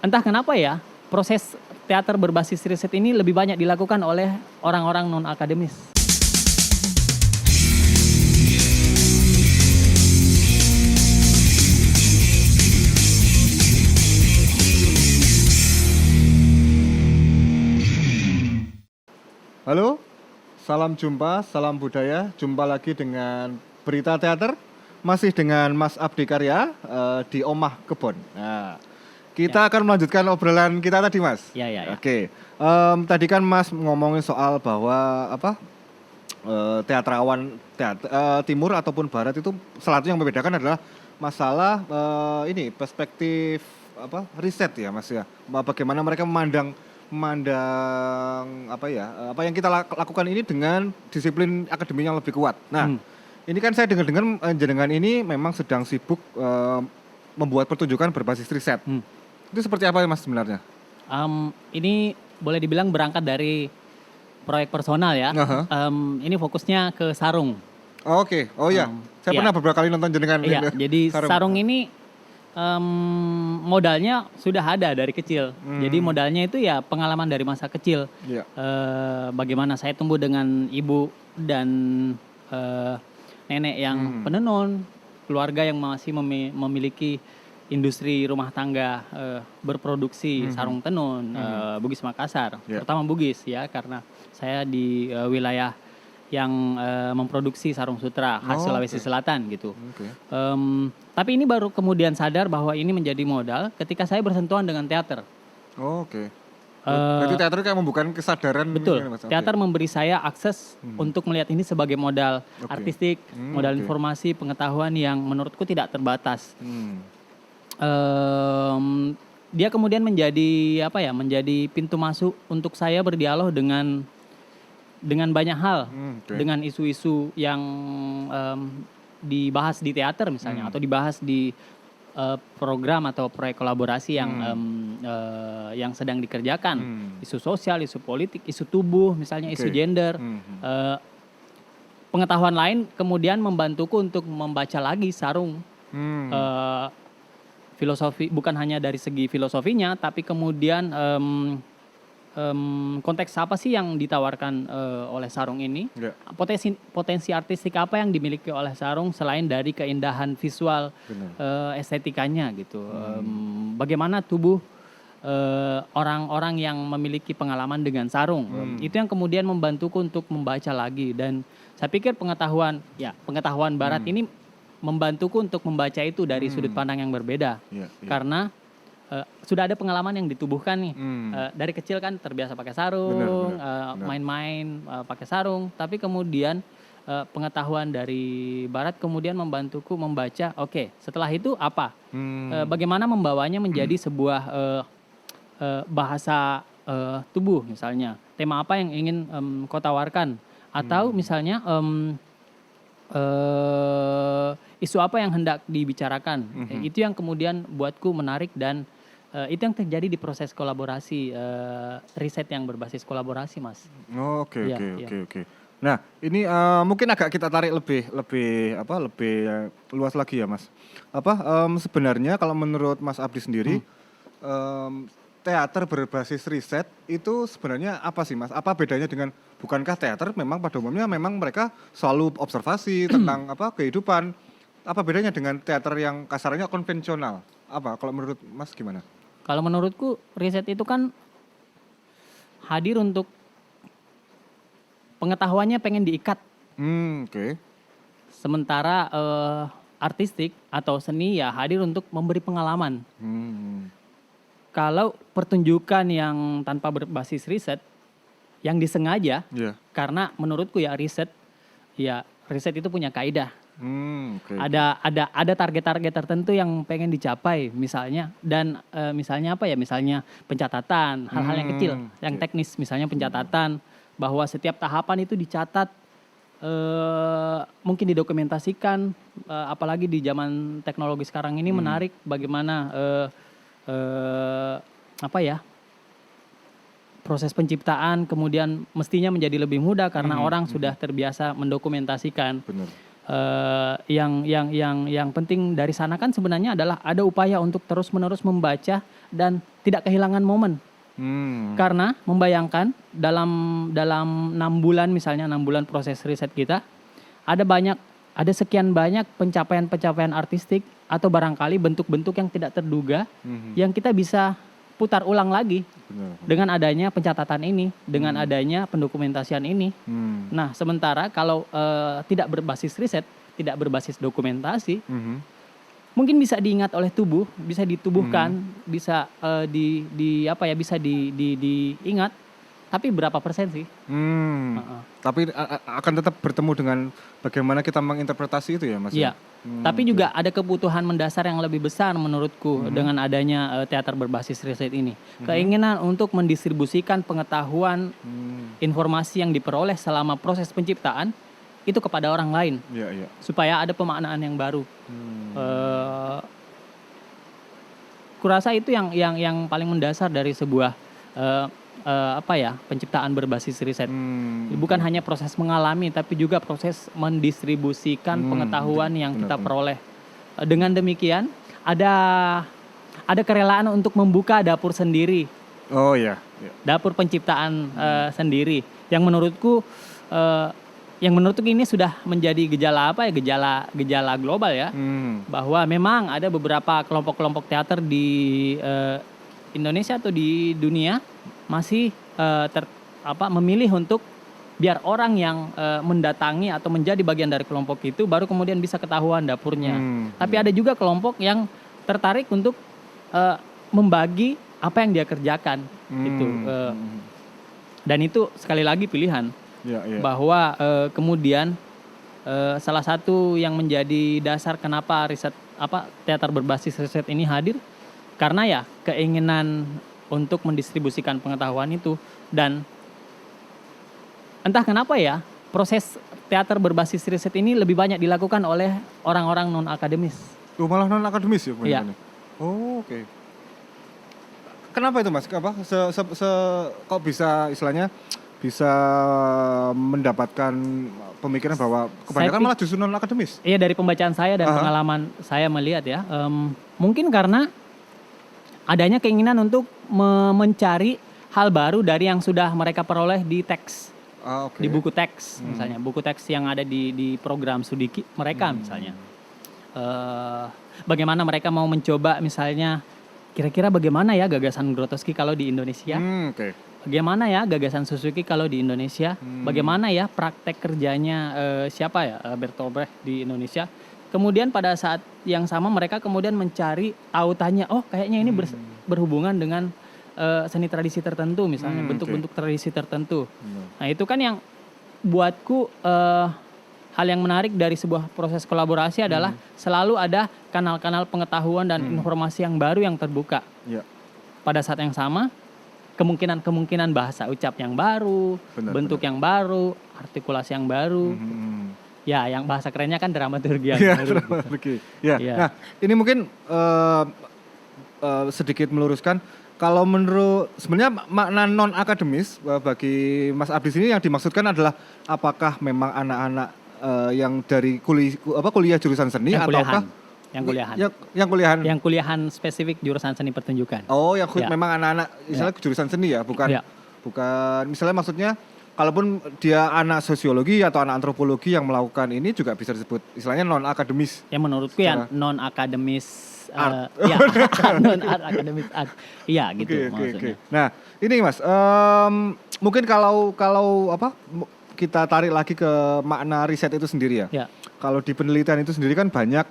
entah kenapa ya, proses teater berbasis riset ini lebih banyak dilakukan oleh orang-orang non-akademis. Halo, salam jumpa, salam budaya. Jumpa lagi dengan Berita Teater, masih dengan Mas Abdi Karya di Omah Kebon. Nah, kita akan melanjutkan obrolan kita tadi, Mas. Ya. Oke, tadi kan Mas ngomongin soal bahwa teatrawan timur ataupun barat itu salah satu yang membedakan adalah masalah ini perspektif riset ya, Mas ya. Bagaimana mereka memandang apa yang kita lakukan ini dengan disiplin akademik yang lebih kuat. Nah, ini kan saya dengar jenengan ini memang sedang sibuk membuat pertunjukan berbasis riset. Itu seperti apa ya, Mas, sebenarnya? Ini boleh dibilang berangkat dari proyek personal ya. Ini fokusnya ke sarung. Oke. Oh iya, saya pernah beberapa kali nonton jenengan. Iya, jadi sarung ini modalnya sudah ada dari kecil. Jadi modalnya itu ya pengalaman dari masa kecil. Bagaimana saya tumbuh dengan ibu dan nenek yang penenun, keluarga yang masih memiliki industri rumah tangga berproduksi sarung tenun, Bugis Makassar, terutama Bugis ya, karena saya di wilayah yang memproduksi sarung sutra khas Sulawesi Selatan gitu. Tapi ini baru kemudian sadar bahwa ini menjadi modal ketika saya bersentuhan dengan teater. Berarti teater kayak membuka kesadaran. Betul, teater memberi saya akses untuk melihat ini sebagai modal artistik, modal informasi, pengetahuan yang menurutku tidak terbatas. Dia kemudian menjadi menjadi pintu masuk untuk saya berdialog dengan banyak hal, dengan isu-isu yang dibahas di teater misalnya, atau dibahas di program atau proyek kolaborasi yang sedang dikerjakan, isu sosial, isu politik, isu tubuh misalnya, isu gender. Pengetahuan lain kemudian membantuku untuk membaca lagi sarung, filosofi, bukan hanya dari segi filosofinya, tapi kemudian konteks apa sih yang ditawarkan oleh sarung ini, potensi artistik apa yang dimiliki oleh sarung selain dari keindahan visual, estetikanya gitu. Bagaimana tubuh orang-orang yang memiliki pengalaman dengan sarung, itu yang kemudian membantuku untuk membaca lagi. Dan saya pikir pengetahuan barat ini membantuku untuk membaca itu dari sudut pandang yang berbeda, karena sudah ada pengalaman yang ditubuhkan nih. Dari kecil kan terbiasa pakai sarung, main-main pakai sarung, tapi kemudian pengetahuan dari barat kemudian membantuku membaca, setelah itu apa? Bagaimana membawanya menjadi sebuah bahasa tubuh misalnya. Tema apa yang ingin kau tawarkan? Atau misalnya isu apa yang hendak dibicarakan? Itu yang kemudian buatku menarik, dan itu yang terjadi di proses kolaborasi, riset yang berbasis kolaborasi, Mas. Oke. Nah, ini mungkin agak kita tarik lebih luas lagi ya, Mas. Sebenarnya kalau menurut Mas Abdi sendiri, teater berbasis riset itu sebenarnya apa sih, Mas? Apa bedanya dengan, bukankah teater memang pada umumnya memang mereka selalu observasi tentang kehidupan? Apa bedanya dengan teater yang kasarnya konvensional? Apa kalau menurut Mas gimana? Kalau menurutku riset itu kan hadir untuk pengetahuannya pengen diikat. Sementara artistik atau seni ya hadir untuk memberi pengalaman. Kalau pertunjukan yang tanpa berbasis riset, yang disengaja, karena menurutku ya riset itu punya kaidah. Ada target-target tertentu yang pengen dicapai misalnya, dan misalnya pencatatan hal-hal yang kecil, yang teknis, misalnya pencatatan bahwa setiap tahapan itu dicatat, mungkin didokumentasikan, apalagi di zaman teknologi sekarang ini menarik bagaimana proses penciptaan kemudian mestinya menjadi lebih mudah karena orang sudah terbiasa mendokumentasikan. Yang penting dari sana kan sebenarnya adalah ada upaya untuk terus-menerus membaca dan tidak kehilangan momen. Karena membayangkan dalam 6 bulan misalnya 6 bulan proses riset kita ada sekian banyak pencapaian artistik atau barangkali bentuk-bentuk yang tidak terduga yang kita bisa putar ulang lagi dengan adanya pencatatan ini, dengan adanya pendokumentasian ini. Nah, sementara kalau tidak berbasis riset, tidak berbasis dokumentasi, mungkin bisa diingat oleh tubuh, bisa ditubuhkan, bisa bisa diingat, tapi berapa persen sih? Tapi akan tetap bertemu dengan bagaimana kita menginterpretasi itu ya, Mas? Iya. Tapi juga ada kebutuhan mendasar yang lebih besar menurutku dengan adanya teater berbasis riset ini. Keinginan untuk mendistribusikan pengetahuan, informasi yang diperoleh selama proses penciptaan itu kepada orang lain, supaya ada pemaknaan yang baru. Kurasa itu yang paling mendasar dari sebuah penciptaan berbasis riset. Bukan hanya proses mengalami, tapi juga proses mendistribusikan pengetahuan yang kita peroleh. Dengan demikian, ada kerelaan untuk membuka dapur sendiri. Dapur penciptaan sendiri, yang menurutku ini sudah menjadi gejala global ya, bahwa memang ada beberapa kelompok-kelompok teater di Indonesia atau di dunia masih memilih untuk biar orang yang mendatangi atau menjadi bagian dari kelompok itu baru kemudian bisa ketahuan dapurnya. Tapi ada juga kelompok yang tertarik untuk membagi apa yang dia kerjakan gitu. Dan itu sekali lagi pilihan. Bahwa kemudian salah satu yang menjadi dasar kenapa teater berbasis riset ini hadir, karena ya keinginan untuk mendistribusikan pengetahuan itu. Dan entah kenapa ya proses teater berbasis riset ini lebih banyak dilakukan oleh orang-orang non akademis. Malah non akademis ya? Iya. Oke. Kenapa itu, Mas? Kok bisa istilahnya bisa mendapatkan pemikiran bahwa kebanyakan malah justru non akademis? Iya, dari pembacaan saya dan pengalaman saya melihat ya, mungkin karena adanya keinginan untuk mencari hal baru dari yang sudah mereka peroleh di teks, di buku teks misalnya, buku teks yang ada di program studi mereka misalnya. Bagaimana mereka mau mencoba misalnya, kira-kira bagaimana ya gagasan Grotowski kalau di Indonesia? Bagaimana ya gagasan Suzuki kalau di Indonesia? Bagaimana ya praktek kerjanya Bertolt Brecht di Indonesia? Kemudian pada saat yang sama mereka kemudian mencari tautannya, kayaknya ini berhubungan dengan seni tradisi tertentu misalnya, bentuk-bentuk tradisi tertentu. Nah, itu kan yang buatku hal yang menarik dari sebuah proses kolaborasi adalah selalu ada kanal-kanal pengetahuan dan informasi yang baru yang terbuka. Pada saat yang sama, kemungkinan bahasa ucap yang baru, bentuk yang baru, artikulasi yang baru. Ya, yang bahasa kerennya kan dramaturgi yang baru. Nah, ini mungkin sedikit meluruskan. Kalau menurut sebenarnya makna non akademis bagi Mas Abdi sini yang dimaksudkan adalah apakah memang anak-anak yang dari kuliah jurusan seni ataukah yang kuliahan spesifik jurusan seni pertunjukan. Memang anak-anak misalnya jurusan seni ya, bukan misalnya maksudnya kalaupun dia anak sosiologi atau anak antropologi yang melakukan ini juga bisa disebut istilahnya non akademis. Ya menurutku ya non akademis art. Non akademis art. Iya gitu maksudnya. Nah, ini Mas, mungkin kalau kita tarik lagi ke makna riset itu sendiri ya. Kalau di penelitian itu sendiri kan banyak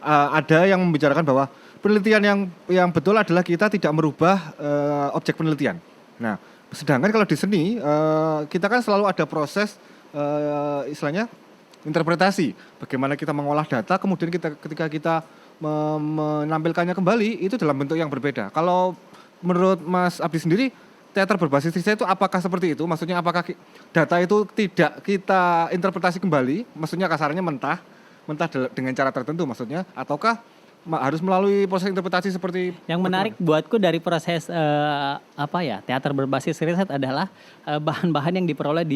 ada yang membicarakan bahwa penelitian yang betul adalah kita tidak merubah objek penelitian. Nah, sedangkan kalau di seni kita kan selalu ada proses istilahnya interpretasi. Bagaimana kita mengolah data, kemudian ketika kita menampilkannya kembali itu dalam bentuk yang berbeda. Kalau menurut Mas Abdi sendiri, teater berbasis riset itu apakah seperti itu? Maksudnya apakah data itu tidak kita interpretasi kembali? Maksudnya kasarnya mentah dengan cara tertentu maksudnya, ataukah harus melalui proses interpretasi seperti yang menarik buatku dari proses teater berbasis riset adalah bahan-bahan yang diperoleh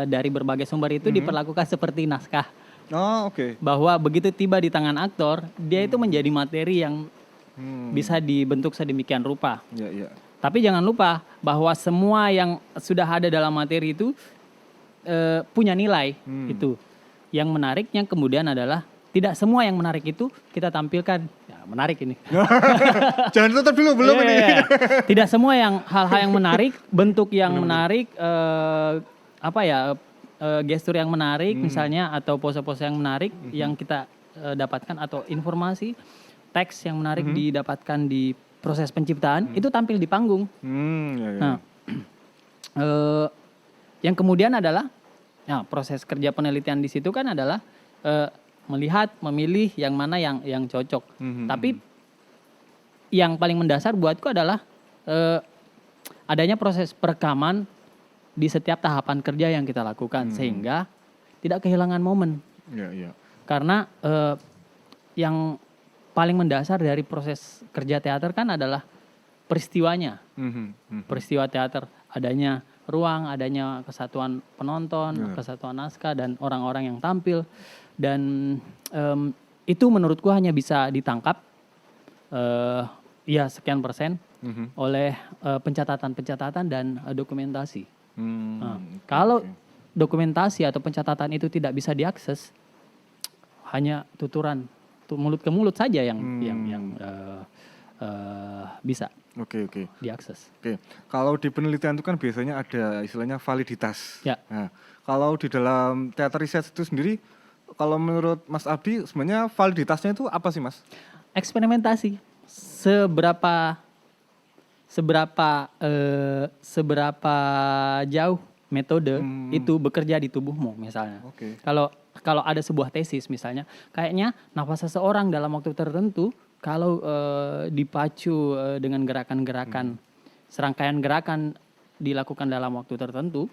dari berbagai sumber itu diperlakukan seperti naskah. Oh, oke. Bahwa begitu tiba di tangan aktor, dia itu menjadi materi yang bisa dibentuk sedemikian rupa. Ya, ya. Tapi jangan lupa bahwa semua yang sudah ada dalam materi itu punya nilai itu. Yang menariknya kemudian adalah tidak semua yang menarik itu kita tampilkan. Ya, menarik ini. Jangan tutup dulu, belum ini. Tidak semua yang hal-hal yang menarik, bentuk yang menarik, gestur yang menarik misalnya atau pose-pose yang menarik yang kita dapatkan atau informasi teks yang menarik didapatkan di proses penciptaan itu tampil di panggung. Ya, ya. Nah, yang kemudian adalah proses kerja penelitian di situ kan adalah melihat, memilih yang mana yang cocok. Tapi yang paling mendasar buatku adalah adanya proses perekaman di setiap tahapan kerja yang kita lakukan sehingga tidak kehilangan momen. Ya, ya. Karena yang paling mendasar dari proses kerja teater kan adalah peristiwanya. Peristiwa teater, adanya ruang, adanya kesatuan penonton, kesatuan naskah dan orang-orang yang tampil. Dan itu menurutku hanya bisa ditangkap sekian persen oleh pencatatan-pencatatan dan dokumentasi. Kalau dokumentasi atau pencatatan itu tidak bisa diakses, hanya tuturan mulut ke mulut saja yang bisa diakses. Oke. Kalau di penelitian itu kan biasanya ada istilahnya validitas. Ya. Nah, kalau di dalam teater riset itu sendiri, kalau menurut Mas Abdi sebenarnya validitasnya itu apa sih, Mas? Eksperimentasi. Seberapa jauh metode itu bekerja di tubuhmu misalnya. Kalau ada sebuah tesis misalnya, kayaknya nafas seseorang dalam waktu tertentu kalau dipacu dengan gerakan-gerakan, serangkaian gerakan dilakukan dalam waktu tertentu,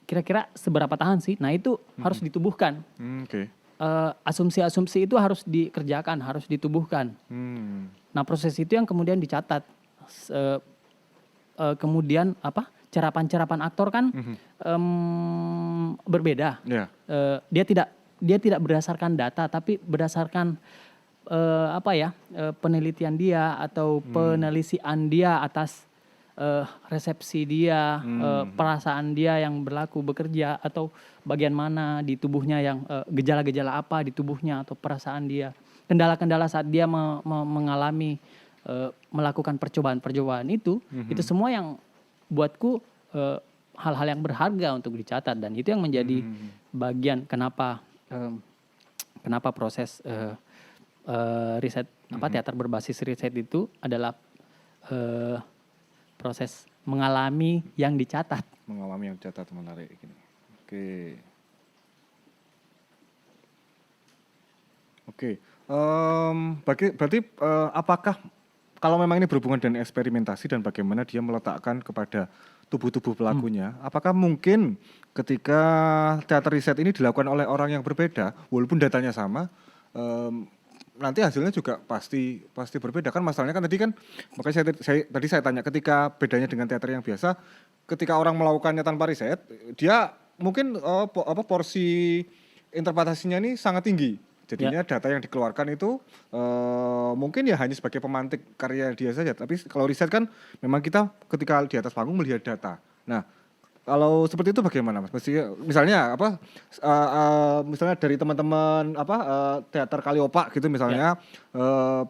kira-kira seberapa tahan sih? Nah itu harus ditubuhkan. Asumsi-asumsi itu harus dikerjakan, harus ditubuhkan. Nah proses itu yang kemudian dicatat. Kemudian cerapan-cerapan aktor kan berbeda. Dia tidak berdasarkan data, tapi berdasarkan penelitian dia atau penelitian dia atas resepsi dia, perasaan dia yang berlaku bekerja atau bagian mana di tubuhnya yang gejala-gejala apa di tubuhnya atau perasaan dia, kendala-kendala saat dia mengalami melakukan percobaan-percobaan itu semua yang buatku hal-hal yang berharga untuk dicatat dan itu yang menjadi bagian kenapa proses riset teater berbasis riset itu adalah proses mengalami yang dicatat. Mengalami yang dicatat menarik ini. Oke. Berarti apakah kalau memang ini berhubungan dengan eksperimentasi dan bagaimana dia meletakkan kepada tubuh-tubuh pelakunya, apakah mungkin ketika teater riset ini dilakukan oleh orang yang berbeda, walaupun datanya sama, nanti hasilnya juga pasti berbeda kan? Masalahnya kan makanya tadi saya tanya ketika bedanya dengan teater yang biasa, ketika orang melakukannya tanpa riset, dia mungkin porsi interpretasinya ini sangat tinggi. Jadinya data yang dikeluarkan itu mungkin ya hanya sebagai pemantik karya dia saja. Tapi kalau riset kan memang kita ketika di atas panggung melihat data. Nah, kalau seperti itu bagaimana, Mas? Misalnya misalnya dari teman-teman teater Kaliopak gitu misalnya,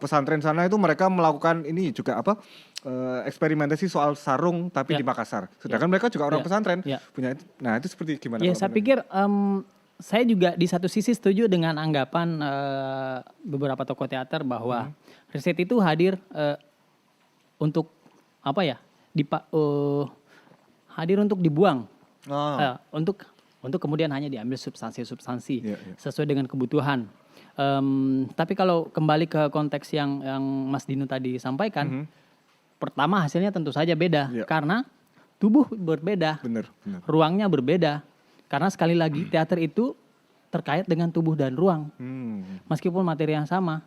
pesantren sana itu mereka melakukan ini juga eksperimentasi soal sarung tapi di Makassar. Sedangkan mereka juga orang pesantren punya. Nah, itu seperti gimana? Ya, saya pikir saya juga di satu sisi setuju dengan anggapan beberapa tokoh teater bahwa riset itu hadir untuk hadir untuk dibuang, untuk kemudian hanya diambil substansi sesuai dengan kebutuhan. Tapi kalau kembali ke konteks yang Mas Dino tadi sampaikan, pertama hasilnya tentu saja beda karena tubuh berbeda, ruangnya berbeda. Karena sekali lagi teater itu terkait dengan tubuh dan ruang, meskipun materi yang sama.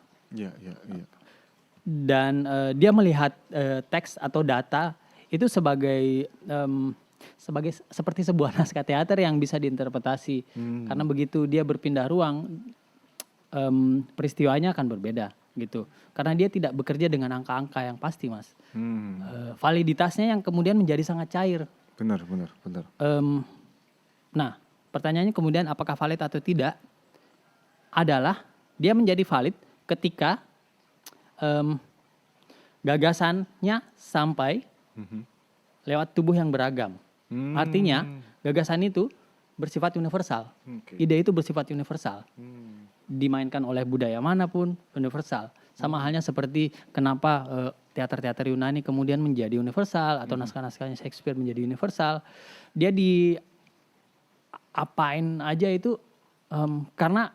Dan dia melihat teks atau data itu sebagai seperti sebuah naskah teater yang bisa diinterpretasi. Karena begitu dia berpindah ruang, peristiwanya akan berbeda. gitu. Karena dia tidak bekerja dengan angka-angka yang pasti, Mas. Validitasnya yang kemudian menjadi sangat cair. Benar. Nah, pertanyaannya kemudian apakah valid atau tidak? Adalah dia menjadi valid ketika gagasannya sampai lewat tubuh yang beragam. Artinya gagasan itu bersifat universal. Ide itu bersifat universal. Dimainkan oleh budaya manapun universal. Sama halnya seperti kenapa teater-teater Yunani kemudian menjadi universal atau naskah-naskahnya Shakespeare menjadi universal. Dia diapain aja itu karena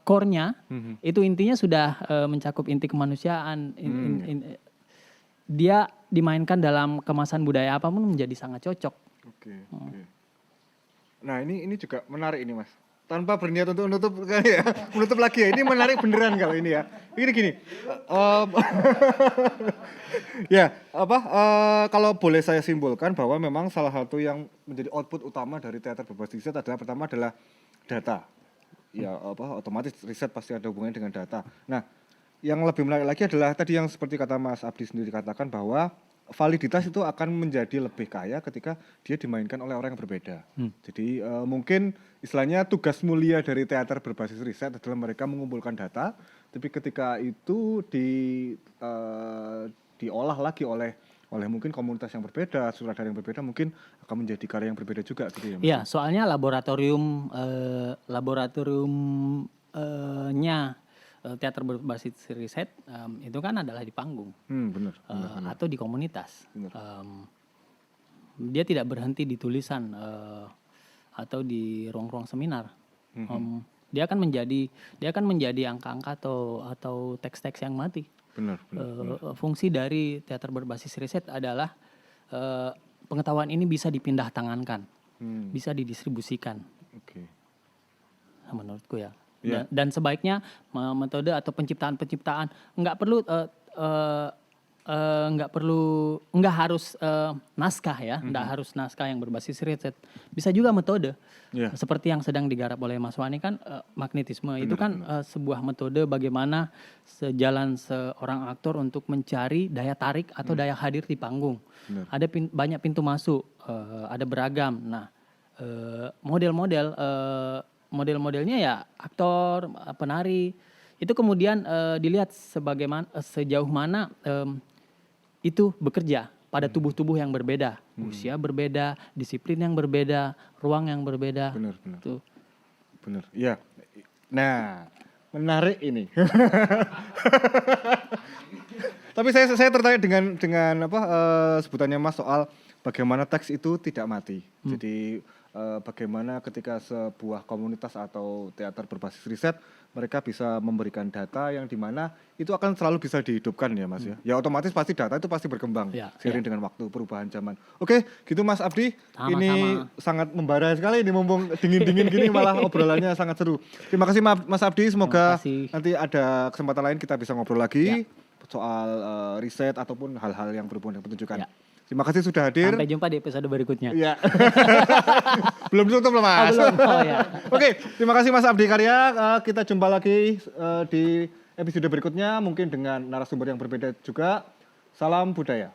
core-nya itu intinya sudah mencakup inti kemanusiaan. Dia dimainkan dalam kemasan budaya apapun menjadi sangat cocok. Oke. Nah ini juga menarik ini Mas. Tanpa berniat untuk menutup kali ya, menutup lagi ya. Ini menarik beneran kalau ini ya. Ini gini. Kalau boleh saya simpulkan bahwa memang salah satu yang menjadi output utama dari teater berbasis riset pertama adalah data. Ya otomatis riset pasti ada hubungannya dengan data. Nah, yang lebih menarik lagi adalah tadi yang seperti kata Mas Abdi sendiri katakan bahwa validitas itu akan menjadi lebih kaya ketika dia dimainkan oleh orang yang berbeda. Jadi mungkin istilahnya tugas mulia dari teater berbasis riset adalah mereka mengumpulkan data, tapi ketika itu diolah lagi oleh mungkin komunitas yang berbeda, sutradara yang berbeda, mungkin akan menjadi karya yang berbeda juga gitu ya. Iya, soalnya laboratoriumnya teater berbasis riset itu kan adalah di panggung, benar. atau di komunitas. Dia tidak berhenti di tulisan atau di ruang-ruang seminar. Dia akan menjadi angka-angka atau teks-teks yang mati. Benar. Fungsi dari teater berbasis riset adalah pengetahuan ini bisa dipindah tangankan, bisa didistribusikan. Menurutku ya. Dan sebaiknya metode atau penciptaan nggak harus naskah ya, nggak harus naskah yang berbasis riset. Bisa juga metode. Seperti yang sedang digarap oleh Mas Wani kan magnetisme. Itu kan sebuah metode bagaimana sejalan seorang aktor untuk mencari daya tarik atau daya hadir di panggung. Ada banyak pintu masuk, ada beragam. Nah, model-modelnya ya aktor, penari. Itu kemudian dilihat sejauh mana itu bekerja pada tubuh-tubuh yang berbeda, usia berbeda, disiplin yang berbeda, ruang yang berbeda. Benar. Iya. Nah, menarik ini. Tapi saya tertarik dengan sebutannya Mas soal bagaimana teks itu tidak mati. Jadi bagaimana ketika sebuah komunitas atau teater berbasis riset mereka bisa memberikan data yang dimana itu akan selalu bisa dihidupkan ya Mas ya. Ya otomatis pasti data itu pasti berkembang seiring dengan waktu perubahan zaman. Oke, gitu Mas Abdi. Ini sangat membara sekali ini mumpung dingin-dingin gini malah obrolannya sangat seru. Terima kasih Mas Abdi, semoga nanti ada kesempatan lain kita bisa ngobrol lagi soal riset ataupun hal-hal yang berhubungan dengan pertunjukan. Terima kasih sudah hadir. Sampai jumpa di episode berikutnya. Iya. Belum tutup loh Mas. Oke, terima kasih Mas Abdi Karya. Kita jumpa lagi di episode berikutnya mungkin dengan narasumber yang berbeda juga. Salam budaya.